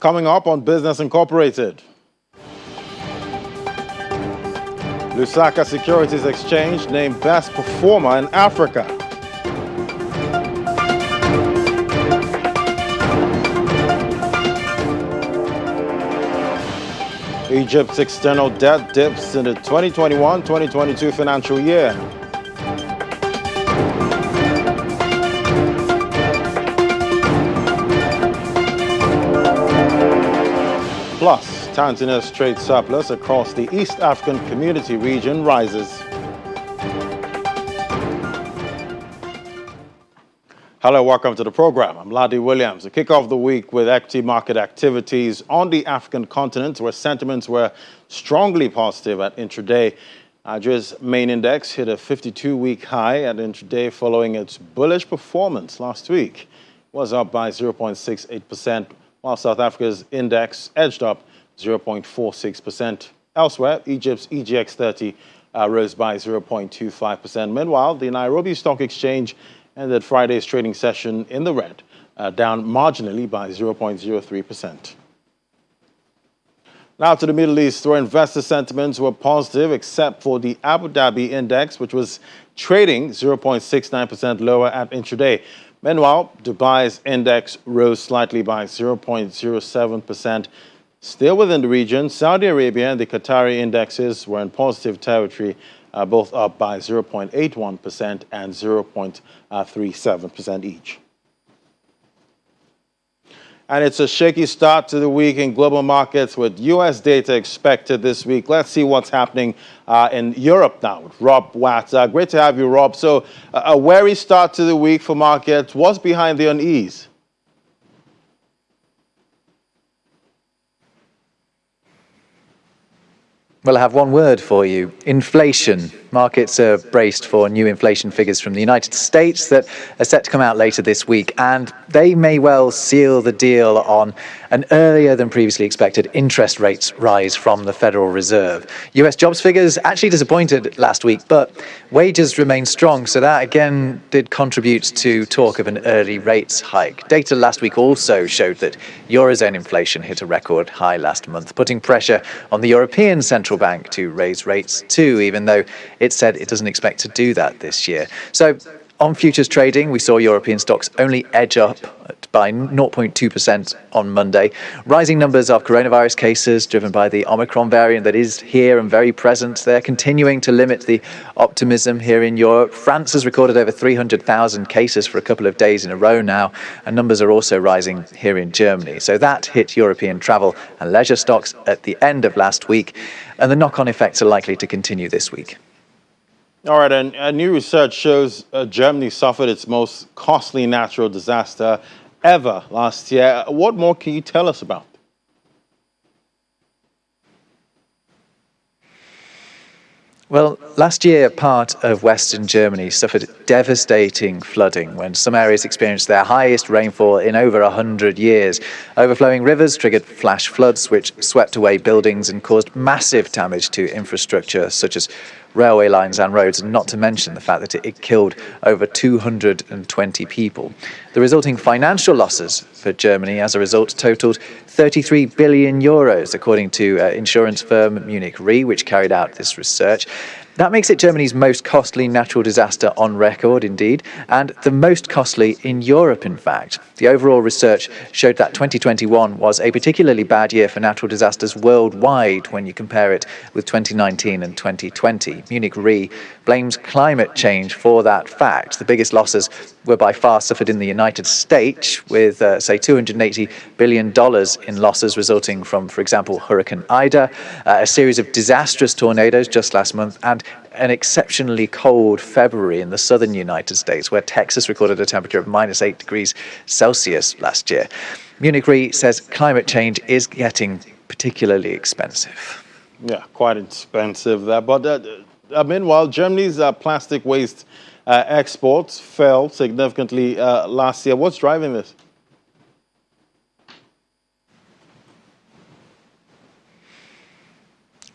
Coming up on Business Incorporated. Lusaka Securities Exchange named Best Performer in Africa. Egypt's external debt dips in the 2021-2022 financial year. Plus, Tanzania's trade surplus across the East African Community region rises. Hello, welcome to the program. I'm Ladi Williams. We kick off the week with equity market activities on the African continent, where sentiments were strongly positive at intraday. Nigeria's main index hit a 52-week high at intraday following its bullish performance last week. It was up by 0.68%, while South Africa's index edged up 0.46%. Elsewhere, Egypt's EGX30 rose by 0.25%. Meanwhile, the Nairobi Stock Exchange ended Friday's trading session in the red, down marginally by 0.03%. Now to the Middle East, where investor sentiments were positive, except for the Abu Dhabi index, which was trading 0.69% lower at intraday. Meanwhile, Dubai's index rose slightly by 0.07%. Still within the region, Saudi Arabia and the Qatari indexes were in positive territory, both up by 0.81% and 0.37% each. And it's a shaky start to the week in global markets with U.S. data expected this week. Let's see what's happening in Europe now with Rob Watt. Great to have you, Rob. So a wary start to the week for markets. What's behind the unease? Well, I have one word for you: inflation. Markets are braced for new inflation figures from the United States that are set to come out later this week, and they may well seal the deal on an earlier than previously expected interest rates rise from the Federal Reserve. US jobs figures actually disappointed last week, but wages remain strong, so that again did contribute to talk of an early rates hike. Data last week also showed that Eurozone inflation hit a record high last month, putting pressure on the European Central Bank to raise rates too, even though it said it doesn't expect to do that this year. So on futures trading, we saw European stocks only edge up by 0.2% on Monday. Rising numbers of coronavirus cases driven by the Omicron variant that is here and very present. They're continuing to limit the optimism here in Europe. France has recorded over 300,000 cases for a couple of days in a row now, and numbers are also rising here in Germany. So that hit European travel and leisure stocks at the end of last week, and the knock-on effects are likely to continue this week. All right, and new research shows Germany suffered its most costly natural disaster ever last year. What more can you tell us about? Well, last year, part of Western Germany suffered devastating flooding when some areas experienced their highest rainfall in over 100 years. Overflowing rivers triggered flash floods, which swept away buildings and caused massive damage to infrastructure, such as railway lines and roads, and not to mention the fact that it killed over 220 people. The resulting financial losses for Germany as a result totaled 33 billion euros, according to insurance firm Munich Re, which carried out this research. That makes it Germany's most costly natural disaster on record, indeed, and the most costly in Europe, in fact. The overall research showed that 2021 was a particularly bad year for natural disasters worldwide when you compare it with 2019 and 2020. Munich Re blames climate change for that fact. The biggest losses were by far suffered in the United States, with, say, $280 billion in losses resulting from, for example, Hurricane Ida, a series of disastrous tornadoes just last month, and an exceptionally cold February in the southern United States, where Texas recorded a temperature of -8 degrees Celsius last year. Munich Re says climate change is getting particularly expensive. Yeah, quite expensive there. But meanwhile, Germany's plastic waste exports fell significantly last year. What's driving this?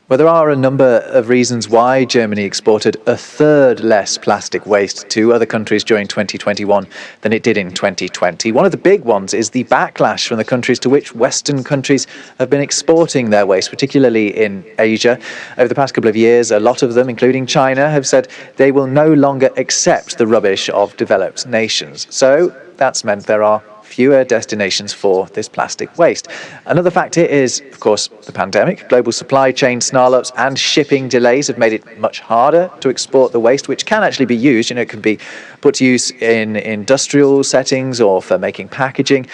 Well, there are a number of reasons why Germany exported a third less plastic waste to other countries during 2021 than it did in 2020. One of the big ones is the backlash from the countries to which Western countries have been exporting their waste, particularly in Asia. Over the past couple of years, a lot of them, including China, have said they will no longer accept the rubbish of developed nations. So that's meant there are fewer destinations for this plastic waste. Another factor is, of course, the pandemic. Global supply chain snarl-ups and shipping delays have made it much harder to export the waste, which can actually be used. It can be put to use in industrial settings or for making packaging.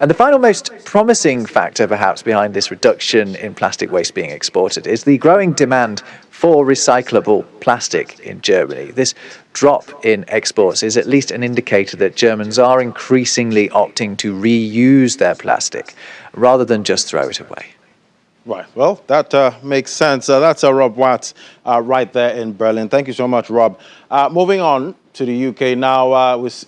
And the final most promising factor, perhaps, behind this reduction in plastic waste being exported is the growing demand for recyclable plastic in Germany. This drop in exports is at least an indicator that Germans are increasingly opting to reuse their plastic rather than just throw it away. Right. Well, that makes sense. That's Rob Watts right there in Berlin. Thank you so much, Rob. Moving on to the UK now with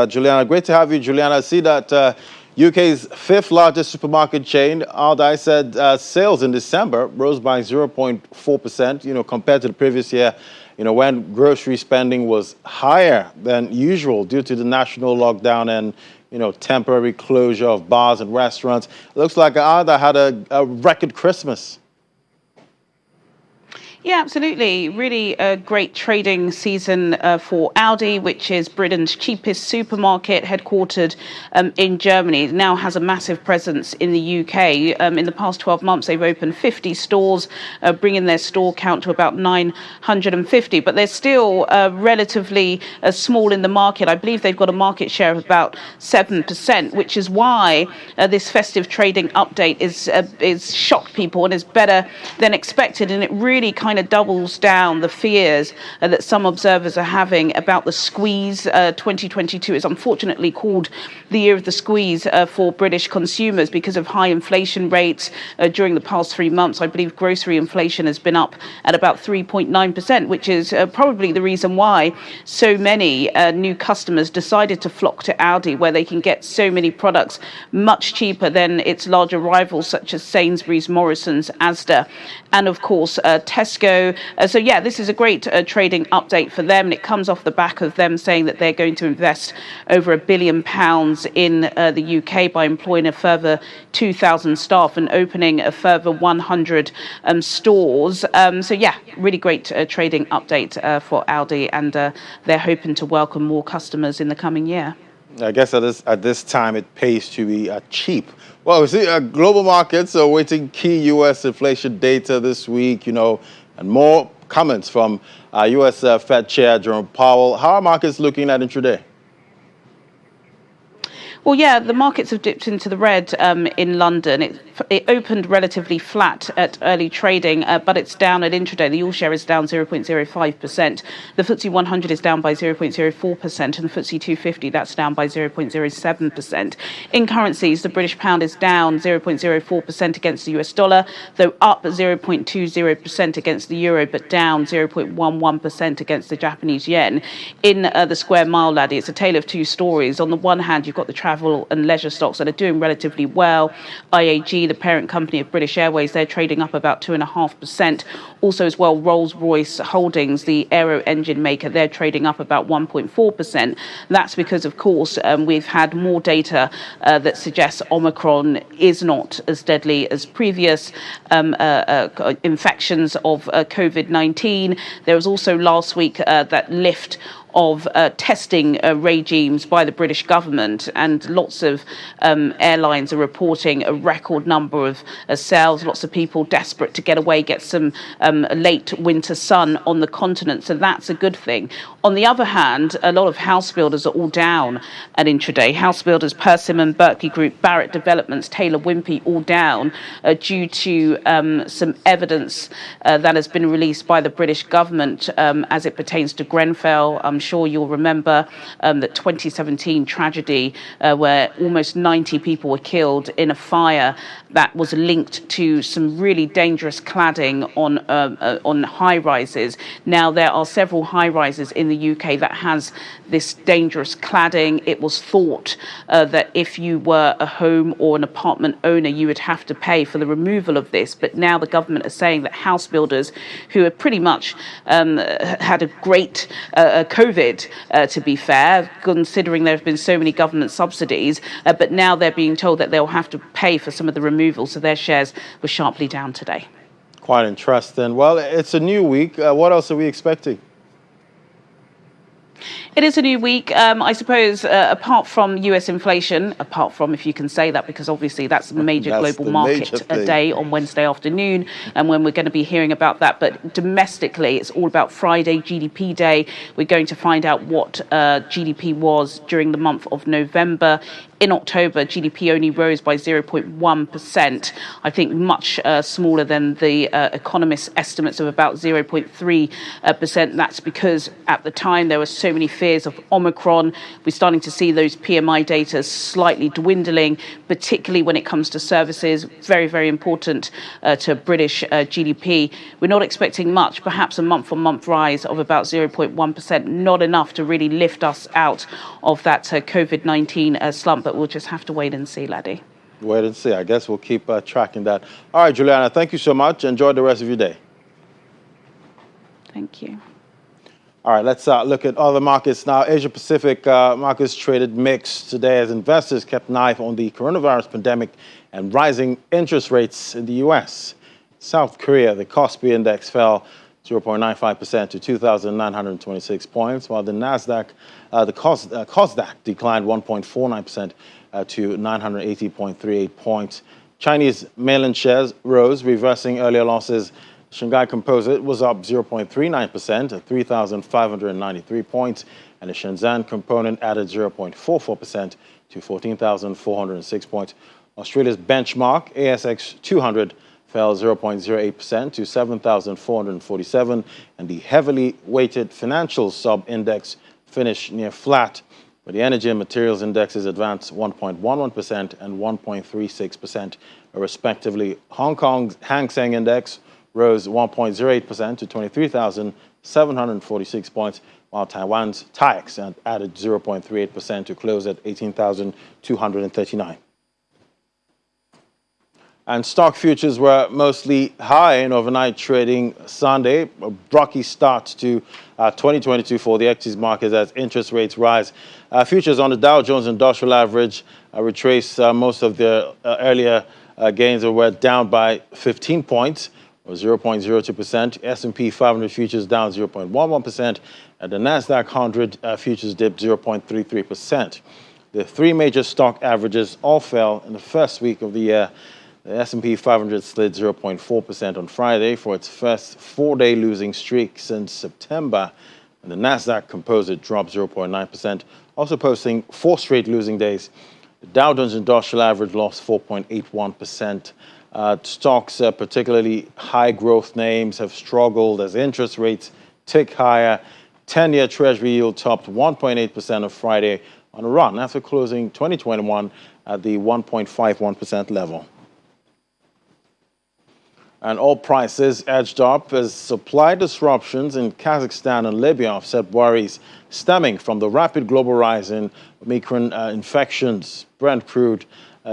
Juliana. Great to have you, Juliana. I see that UK's fifth largest supermarket chain, Aldi, said sales in December rose by 0.4%, compared to the previous year, when grocery spending was higher than usual due to the national lockdown and, temporary closure of bars and restaurants. It looks like Aldi had a record Christmas. Yeah, absolutely. Really a great trading season for Aldi, which is Britain's cheapest supermarket, headquartered in Germany. It now has a massive presence in the UK. In the past 12 months, they've opened 50 stores, bringing their store count to about 950. But they're still relatively small in the market. I believe they've got a market share of about 7%, which is why this festive trading update is shocked people and is better than expected. And it really kind of doubles down the fears that some observers are having about the squeeze. 2022 is unfortunately called the year of the squeeze for British consumers because of high inflation rates during the past 3 months. I believe grocery inflation has been up at about 3.9%, which is probably the reason why so many new customers decided to flock to Aldi, where they can get so many products much cheaper than its larger rivals such as Sainsbury's, Morrison's, Asda, and of course Tesco. So yeah, this is a great trading update for them, and it comes off the back of them saying that they're going to invest over £1 billion in the UK by employing a further 2,000 staff and opening a further 100 stores. So yeah, really great trading update for Aldi, and they're hoping to welcome more customers in the coming year. I guess at this time it pays to be cheap. Well, we see global markets are awaiting key U.S. inflation data this week, and more comments from U.S. Fed Chair Jerome Powell. How are markets looking at intraday? Well, yeah, the markets have dipped into the red in London. It opened relatively flat at early trading, but it's down at intraday. The all share is down 0.05%. The FTSE 100 is down by 0.04%, and the FTSE 250, that's down by 0.07%. In currencies, the British pound is down 0.04% against the US dollar, though up 0.20% against the euro, but down 0.11% against the Japanese yen. In the square mile, laddie, it's a tale of two stories. On the one hand, you've got the travel and leisure stocks that are doing relatively well. IAG, the parent company of British Airways, they're trading up about 2.5%. Also as well, Rolls-Royce Holdings, the aero engine maker, they're trading up about 1.4%. That's because, of course, we've had more data that suggests Omicron is not as deadly as previous infections of COVID-19. There was also last week that lift of testing regimes by the British government, and lots of airlines are reporting a record number of sales, lots of people desperate to get away, get some late winter sun on the continent, so that's a good thing. On the other hand, a lot of house builders are all down at intraday. House builders Persimmon, Berkeley Group, Barratt Developments, Taylor Wimpey all down due to some evidence that has been released by the British government as it pertains to Grenfell. I'm sure you'll remember that 2017 tragedy where almost 90 people were killed in a fire that was linked to some really dangerous cladding on high rises. Now there are several high rises in the UK that has this dangerous cladding. It was thought that if you were a home or an apartment owner, you would have to pay for the removal of this. But now the government is saying that house builders, who have pretty much had a great COVID, to be fair, considering there have been so many government subsidies, but now they're being told that they'll have to pay for some of the removal. So their shares were sharply down today. Quite interesting. Well, it's a new week. What else are we expecting? It is a new week, I suppose, apart from US inflation, apart from, if you can say that, because obviously that's a major global market day on Wednesday afternoon, and when we're going to be hearing about that. But domestically, it's all about Friday, GDP day. We're going to find out what GDP was during the month of November. In October, GDP only rose by 0.1%. I think much smaller than the economists' estimates of about 0.3%. That's because at the time there were so many fears of Omicron. We're starting to see those PMI data slightly dwindling, particularly when it comes to services. Very, very important to British GDP. We're not expecting much, perhaps a month-on-month rise of about 0.1%. Not enough to really lift us out of that COVID-19 slump. But we'll just have to wait and see, Laddie. Wait and see. I guess we'll keep tracking that. All right, Juliana, thank you so much. Enjoy the rest of your day. Thank you. All right, let's look at other markets now. Asia-Pacific markets traded mixed today as investors kept an eye on the coronavirus pandemic and rising interest rates in the U.S. South Korea, the Kospi index fell 0.95% to 2,926 points, while the Nasdaq, the Kosdaq declined 1.49% to 980.38 points. Chinese mainland shares rose, reversing earlier losses. Shanghai Composite was up 0.39% at 3,593 points, and the Shenzhen component added 0.44% to 14,406 points. Australia's benchmark, ASX 200, fell 0.08% to 7,447, and the heavily weighted financials sub-index finished near flat, but the energy and materials indexes advanced 1.11% and 1.36%, respectively. Hong Kong's Hang Seng Index rose 1.08% to 23,746 points, while Taiwan's TAIEX added 0.38% to close at 18,239. And stock futures were mostly high in overnight trading Sunday. A rocky start to 2022 for the equities markets as interest rates rise. Futures on the Dow Jones Industrial Average retraced most of their earlier gains and were down by 15 points, or 0.02%. S&P 500 futures down 0.11%, and the Nasdaq 100 futures dipped 0.33%. The three major stock averages all fell in the first week of the year. The S&P 500 slid 0.4% on Friday for its first four-day losing streak since September, and the Nasdaq Composite dropped 0.9%, also posting four straight losing days. The Dow Jones Industrial Average lost 4.81%. Stocks, particularly high-growth names, have struggled as interest rates tick higher. 10-year Treasury yield topped 1.8% on Friday on a run after closing 2021 at the 1.51% level. And oil prices edged up as supply disruptions in Kazakhstan and Libya offset worries stemming from the rapid global rise in Omicron infections. Brent crude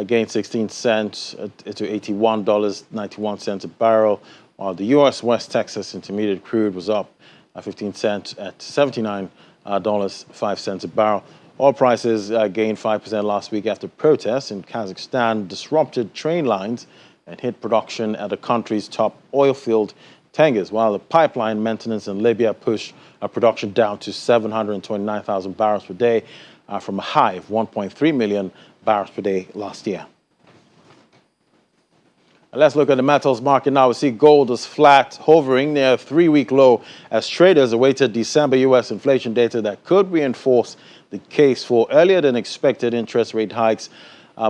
gained 16 cents to $81.91 a barrel, while the U.S. West Texas Intermediate crude was up 15 cents at $79.05 a barrel. Oil prices gained 5% last week after protests in Kazakhstan disrupted train lines and hit production at the country's top oil field, Tengiz, while the pipeline maintenance in Libya pushed production down to 729,000 barrels per day from a high of 1.3 million barrels per day last year. And let's look at the metals market now. We see gold is flat, hovering near a three-week low as traders awaited December U.S. inflation data that could reinforce the case for earlier than expected interest rate hikes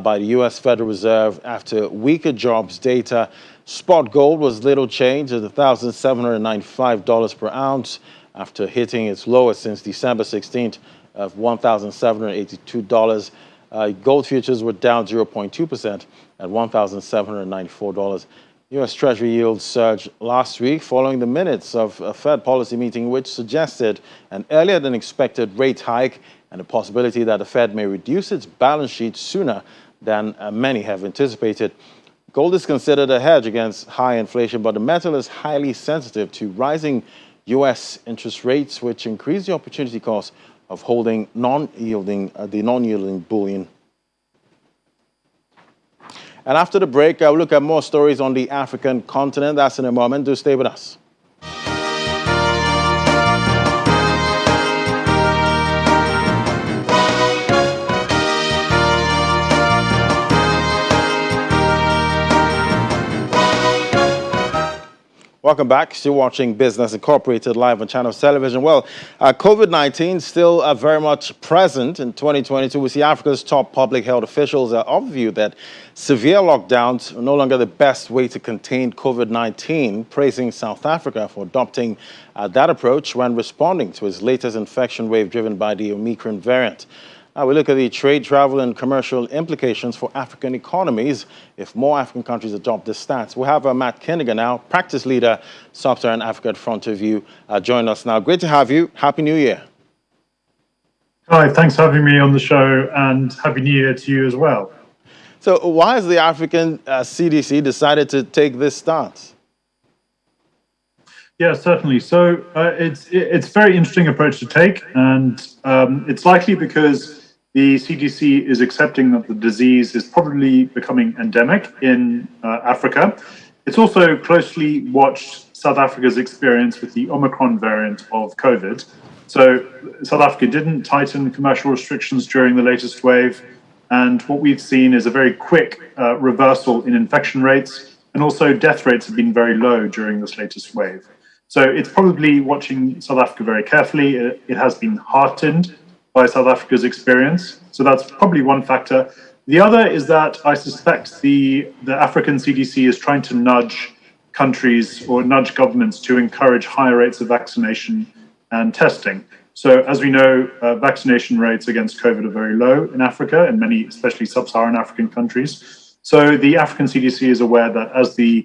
by the U.S. Federal Reserve after weaker jobs data. Spot gold was little change at $1,795 per ounce. after hitting its lowest since December 16th of $1,782. Gold futures were down 0.2% at $1,794. U.S. Treasury yields surged last week following the minutes of a Fed policy meeting which suggested an earlier than expected rate hike and the possibility that the Fed may reduce its balance sheet sooner than many have anticipated. Gold is considered a hedge against high inflation, but the metal is highly sensitive to rising U.S. interest rates, which increase the opportunity cost of holding non-yielding bullion. And after the break, I'll look at more stories on the African continent. That's in a moment. Do stay with us. Welcome back. Still watching Business Incorporated live on Channels Television. Well, COVID-19 still very much present in 2022. We see Africa's top public health officials are of the view that severe lockdowns are no longer the best way to contain COVID-19, praising South Africa for adopting that approach when responding to its latest infection wave driven by the Omicron variant. We look at the trade, travel, and commercial implications for African economies if more African countries adopt this stance. We have Matt Kinnigan now, practice leader, Sub-Saharan Africa at Front of You, join us now. Great to have you. Happy New Year. Hi, thanks for having me on the show, and Happy New Year to you as well. So why has the African CDC decided to take this stance? Yeah, certainly. So it's a very interesting approach to take, and it's likely because the CDC is accepting that the disease is probably becoming endemic in Africa. It's also closely watched South Africa's experience with the Omicron variant of COVID. So South Africa didn't tighten commercial restrictions during the latest wave, and what we've seen is a very quick reversal in infection rates, and also death rates have been very low during this latest wave. So it's probably watching South Africa very carefully. It has been heartened by South Africa's experience. So that's probably one factor. The other is that I suspect the African CDC is trying to nudge countries or nudge governments to encourage higher rates of vaccination and testing. So as we know, vaccination rates against COVID are very low in Africa, in many, especially sub-Saharan African countries. So the African CDC is aware that as the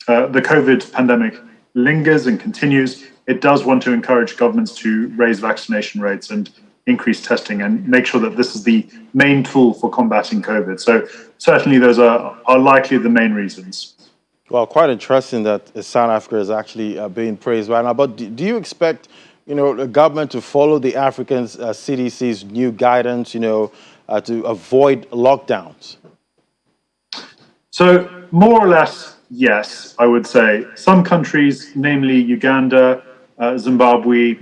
COVID pandemic lingers and continues, it does want to encourage governments to raise vaccination rates and increase testing and make sure that this is the main tool for combating COVID. So certainly those are likely the main reasons. Well, quite interesting that South Africa is actually being praised right now. But do you expect, the government to follow the African CDC's new guidance, to avoid lockdowns? So more or less, yes, I would say. Some countries, namely Uganda, Zimbabwe,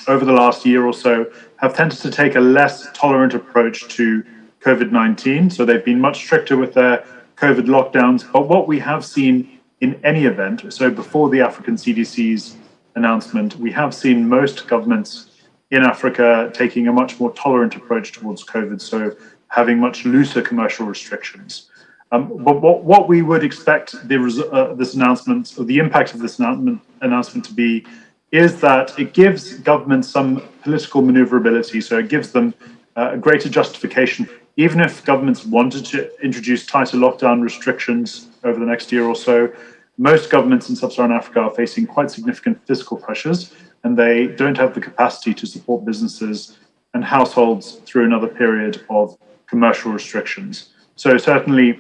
over the last year or so, have tended to take a less tolerant approach to COVID-19. So they've been much stricter with their COVID lockdowns. But what we have seen in any event, so before the African CDC's announcement, we have seen most governments in Africa taking a much more tolerant approach towards COVID, so having much looser commercial restrictions. But what we would expect this announcement, or the impact of this announcement to be, is that it gives governments some political maneuverability. So it gives them a greater justification. Even if governments wanted to introduce tighter lockdown restrictions over the next year or so, most governments in sub-Saharan Africa are facing quite significant fiscal pressures, and they don't have the capacity to support businesses and households through another period of commercial restrictions. So certainly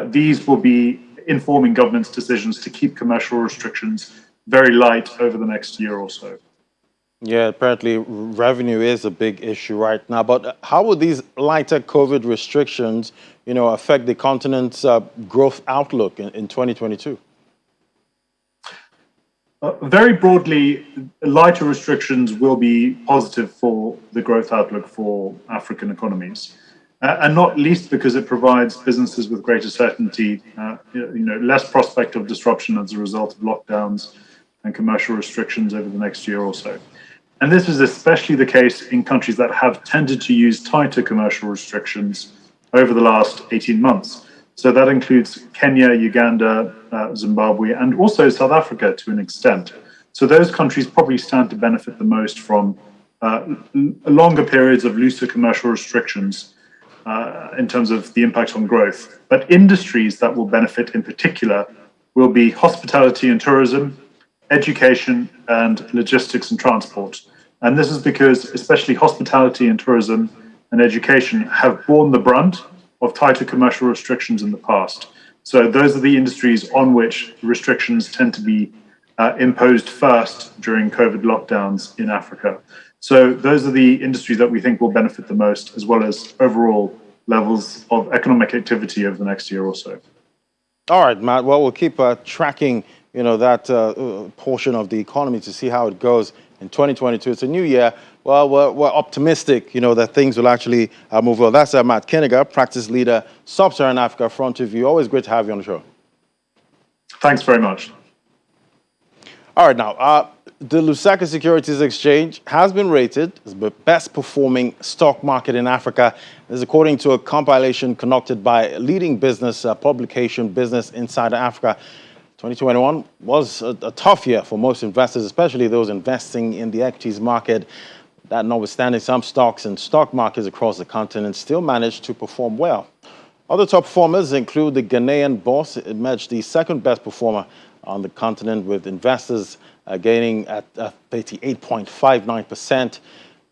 these will be informing governments' decisions to keep commercial restrictions very light over the next year or so. Yeah, apparently revenue is a big issue right now. But how will these lighter COVID restrictions, affect the continent's growth outlook in 2022? Very broadly, lighter restrictions will be positive for the growth outlook for African economies. And not least because it provides businesses with greater certainty, less prospect of disruption as a result of lockdowns and commercial restrictions over the next year or so. And this is especially the case in countries that have tended to use tighter commercial restrictions over the last 18 months. So that includes Kenya, Uganda, Zimbabwe, and also South Africa to an extent. So those countries probably stand to benefit the most from longer periods of looser commercial restrictions in terms of the impact on growth. But industries that will benefit in particular will be hospitality and tourism, education, and logistics and transport. And this is because especially hospitality and tourism and education have borne the brunt of tighter commercial restrictions in the past. So those are the industries on which restrictions tend to be imposed first during COVID lockdowns in Africa. So those are the industries that we think will benefit the most, as well as overall levels of economic activity over the next year or so. All right, Matt. Well, we'll keep tracking, that portion of the economy to see how it goes in 2022. It's a new year. Well, we're optimistic, that things will actually move well. That's Matt Kinniger, practice leader, Sub-Saharan Africa Front of View. Always great to have you on the show. Thanks very much. All right, now, the Lusaka Securities Exchange has been rated as the best performing stock market in Africa. This is according to a compilation conducted by a leading business publication, Business Insider Africa. 2021 was a tough year for most investors, especially those investing in the equities market. That notwithstanding, some stocks and stock markets across the continent still managed to perform well. Other top performers include the Ghanaian bourse. It emerged the second best performer on the continent, with investors gaining at 38.59%.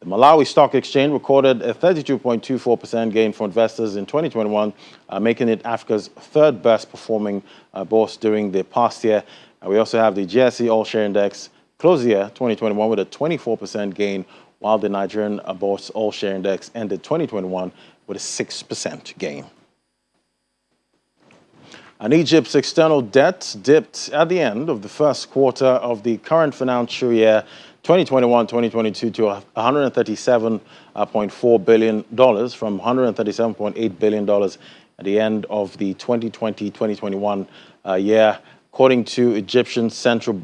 The Malawi Stock Exchange recorded a 32.24% gain for investors in 2021, making it Africa's third best performing bourse during the past year. We also have the GSE All Share Index closed the year 2021 with a 24% gain, while the Nigerian bourse All Share Index ended 2021 with a 6% gain. And Egypt's external debt dipped at the end of the first quarter of the current financial year, 2021-2022, to $137.4 billion from $137.8 billion at the end of the 2020-2021 year. According to Egyptian central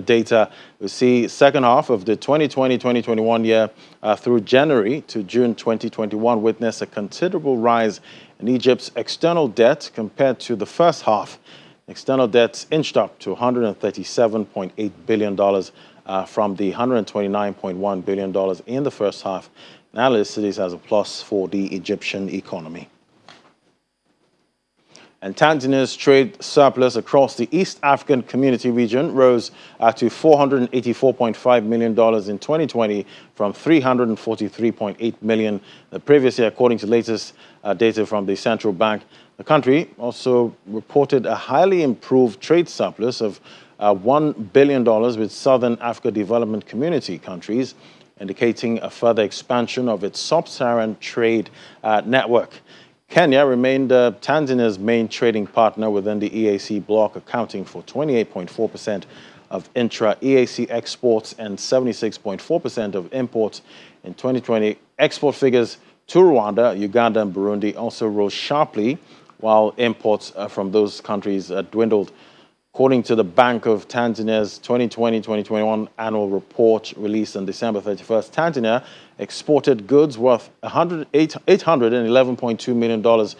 data, we see second half of the 2020-2021 year through January to June 2021 witnessed a considerable rise in Egypt's external debt compared to the first half. External debts inched up to $137.8 billion from the $129.1 billion in the first half. Analysts see this as a plus for the Egyptian economy. And Tanzania's trade surplus across the East African Community region rose to $484.5 million in 2020 from $343.8 million the previous year, according to latest data from the central bank. The country also reported a highly improved trade surplus of $1 billion with Southern Africa Development Community countries, indicating a further expansion of its sub-Saharan trade network. Kenya remained Tanzania's main trading partner within the EAC bloc, accounting for 28.4% of intra-EAC exports and 76.4% of imports in 2020. Export figures to Rwanda, Uganda, and Burundi also rose sharply, while imports from those countries dwindled. According to the Bank of Tanzania's 2020-2021 annual report released on December 31st, Tanzania exported goods worth $811.2 million to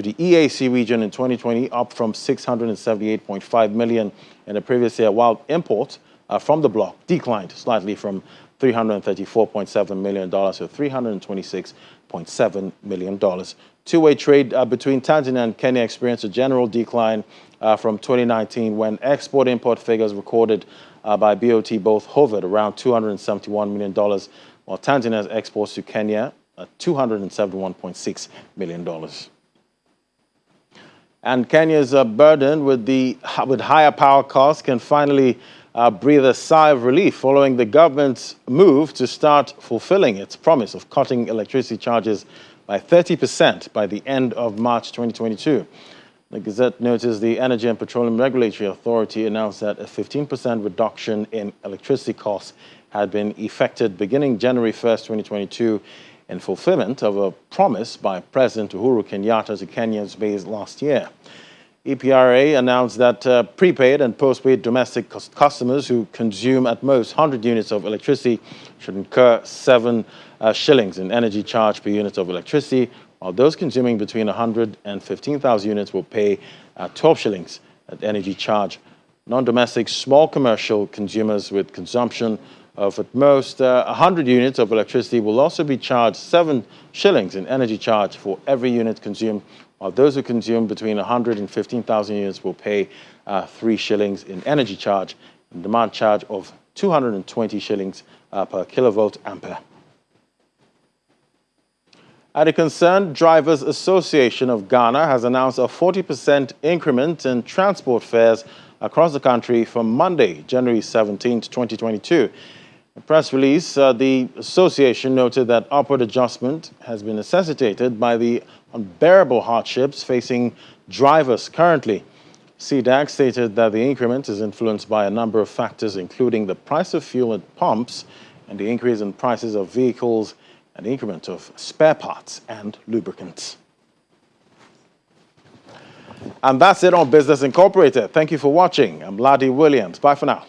the EAC region in 2020, up from $678.5 million in the previous year, while imports from the bloc declined slightly from $334.7 million to $326.7 million. Two-way trade between Tanzania and Kenya experienced a general decline from 2019, when export-import figures recorded by BOT both hovered around $271 million, while Tanzania's exports to Kenya at $271.6 million. And Kenya's burden with higher power costs can finally breathe a sigh of relief following the government's move to start fulfilling its promise of cutting electricity charges by 30% by the end of March 2022. The Gazette noticed the Energy and Petroleum Regulatory Authority announced that a 15% reduction in electricity costs had been effected beginning January 1st, 2022, in fulfillment of a promise by President Uhuru Kenyatta to Kenyans based last year. EPRA announced that prepaid and postpaid domestic customers who consume at most 100 units of electricity should incur 7 shillings in energy charge per unit of electricity, while those consuming between 100 and 15,000 units will pay 12 shillings at energy charge non-domestic small commercial consumers with consumption of at most 100 units of electricity will also be charged 7 shillings in energy charge for every unit consumed, while those who consume between 100 and 15,000 units will pay 3 shillings in energy charge and demand charge of 220 shillings per kilovolt ampere. The Concerned Drivers Association of Ghana has announced a 40% increment in transport fares across the country from Monday, January 17, 2022. In a press release, the association noted that upward adjustment has been necessitated by the unbearable hardships facing drivers currently. CDAG stated that the increment is influenced by a number of factors, including the price of fuel at pumps and the increase in prices of vehicles and the increment of spare parts and lubricants. And that's it on Business Incorporated. Thank you for watching. I'm Ladi Williams. Bye for now.